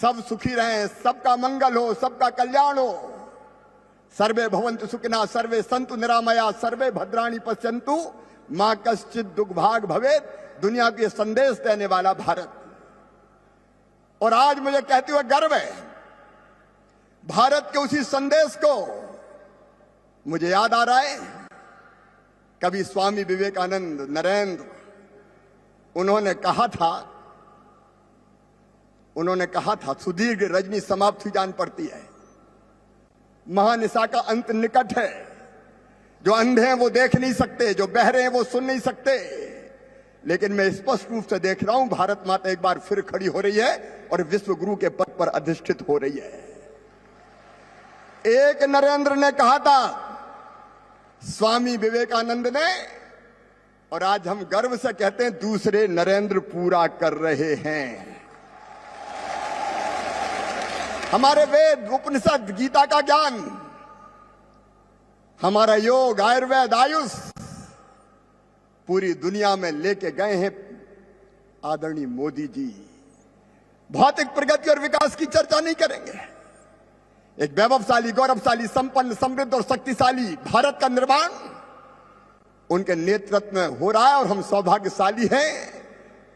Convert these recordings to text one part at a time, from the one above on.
सब सुखी रहें, सबका मंगल हो, सबका कल्याण हो। सर्वे भवन्तु सुखिनः, सर्वे सन्तु निरामया, सर्वे भद्राणि पश्यन्तु मां कश्चित् दुर्भाग् भवेत्। दुनिया को संदेश देने वाला भारत। और आज मुझे कहते हुए गर्व है, भारत के उसी संदेश को मुझे याद आ रहा है, कभी स्वामी विवेकानंद नरेंद्र उन्होंने कहा था सुदीर्घ रजनी समाप्त हुई जान पड़ती है, महानिशा का अंत निकट है। जो अंधे हैं वो देख नहीं सकते, जो बहरे हैं वो सुन नहीं सकते, लेकिन मैं स्पष्ट रूप से देख रहा हूं भारत माता एक बार फिर खड़ी हो रही है और विश्व गुरु के पद पर अधिष्ठित हो रही है। एक नरेंद्र ने कहा था, स्वामी विवेकानंद ने, और आज हम गर्व से कहते हैं दूसरे नरेंद्र पूरा कर रहे हैं। हमारे वेद, उपनिषद, गीता का ज्ञान, हमारा योग, आयुर्वेद, आयुष पूरी दुनिया में लेके गए हैं आदरणीय मोदी जी। भौतिक प्रगति और विकास की चर्चा नहीं करेंगे। एक वैभवशाली, गौरवशाली, संपन्न, समृद्ध और शक्तिशाली भारत का निर्माण उनके नेतृत्व में हो रहा है और हम सौभाग्यशाली हैं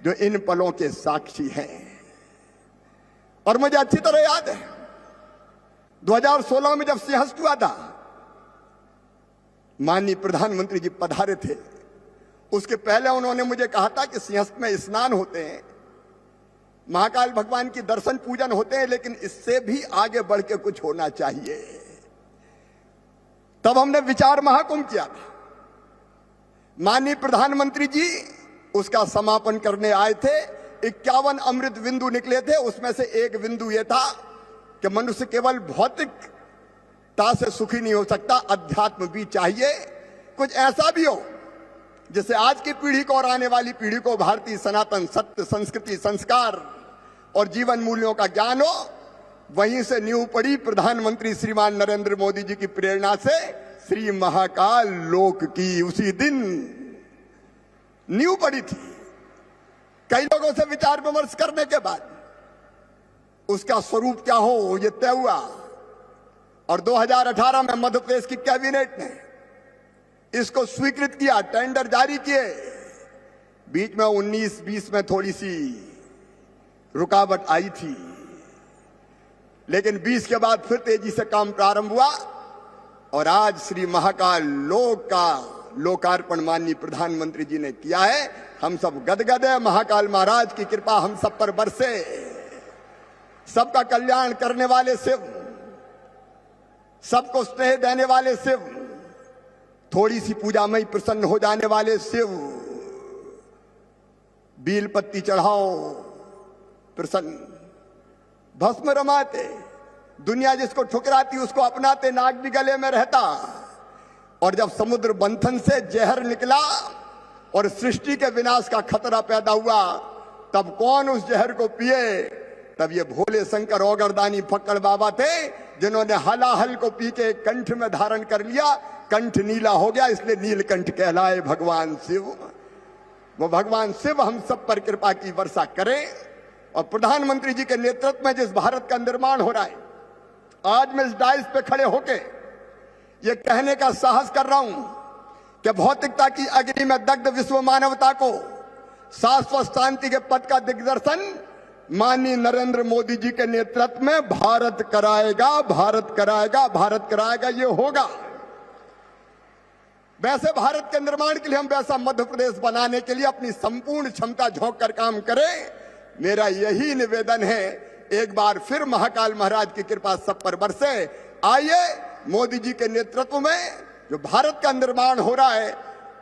जो इन पलों के साक्षी हैं। और मुझे अच्छी तरह याद है 2016 में जब सिंहस्थ हुआ था, माननीय प्रधानमंत्री जी पधारे थे। उसके पहले उन्होंने मुझे कहा था कि सिंहस्थ में स्नान होते हैं, महाकाल भगवान की दर्शन पूजन होते हैं, लेकिन इससे भी आगे बढ़ के कुछ होना चाहिए। तब हमने विचार महाकुंभ किया था। माननीय प्रधानमंत्री जी उसका समापन करने आए थे। 51 अमृत बिंदु निकले थे, उसमें से एक बिंदु यह था कि मनुष्य केवल भौतिकता से सुखी नहीं हो सकता, अध्यात्म भी चाहिए। कुछ ऐसा भी हो जिससे आज की पीढ़ी को और आने वाली पीढ़ी को भारतीय सनातन सत्य, संस्कृति, संस्कार और जीवन मूल्यों का ज्ञान हो। वहीं से नींव पड़ी प्रधानमंत्री श्रीमान नरेंद्र मोदी जी की प्रेरणा से श्री महाकाल लोक की। उसी दिन नींव पड़ी थी। कई लोगों से विचार विमर्श करने के बाद उसका स्वरूप क्या हो यह तय हुआ और 2018 में मध्य प्रदेश की कैबिनेट ने इसको स्वीकृत किया, टेंडर जारी किए। बीच में 19-20 में थोड़ी सी रुकावट आई थी, लेकिन 20 के बाद फिर तेजी से काम प्रारंभ हुआ और आज श्री महाकाल लोक का लोकार्पण माननीय प्रधानमंत्री जी ने किया है। हम सब गदगद है। महाकाल महाराज की कृपा हम सब पर बरसे। सबका कल्याण करने वाले शिव, सबको स्नेह देने वाले शिव, थोड़ी सी पूजा में ही प्रसन्न हो जाने वाले शिव, बील पत्ती चढ़ाओ प्रसन्न, भस्म रमाते, दुनिया जिसको ठुकराती उसको अपनाते, नाग भी गले में रहता। और जब समुद्र मंथन से जहर निकला और सृष्टि के विनाश का खतरा पैदा हुआ, तब कौन उस जहर को पिए? तब ये भोले शंकर औगरदानी फक्कड़ बाबा थे, जिन्होंने हलाहल को पी के कंठ में धारण कर लिया। कंठ नीला हो गया, इसलिए नीलकंठ कहलाए भगवान शिव। वो भगवान शिव हम सब पर कृपा की वर्षा करें। और प्रधानमंत्री जी के नेतृत्व में जिस भारत का निर्माण हो रहा है, आज मैं इस डाइस पे खड़े होके ये कहने का साहस कर रहा हूं कि भौतिकता की अग्नि में दग्ध विश्व मानवता को शाश्वत शांति के पद का दिग्दर्शन माननीय नरेंद्र मोदी जी के नेतृत्व में भारत कराएगा, भारत कराएगा, भारत कराएगा। ये होगा। वैसे भारत के निर्माण के लिए हम वैसा मध्य प्रदेश बनाने के लिए अपनी संपूर्ण क्षमता झोंक कर काम करें। मेरा यही निवेदन है। एक बार फिर महाकाल महाराज की कृपा सब पर बरसे। आइए मोदी जी के नेतृत्व में जो भारत का निर्माण हो रहा है,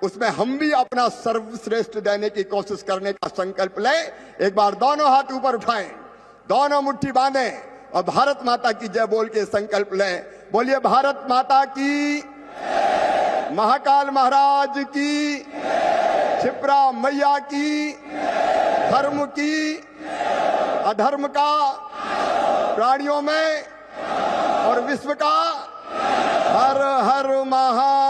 उसमें हम भी अपना सर्वश्रेष्ठ देने की कोशिश करने का संकल्प लें। एक बार दोनों हाथ ऊपर उठाएं, दोनों मुट्ठी बांधें और भारत माता की जय बोल के संकल्प लें। बोलिए भारत माता की, महाकाल महाराज की, क्षिप्रा मैया की, धर्म की, अधर्म का, प्राणियों में और विश्व का हर हर महा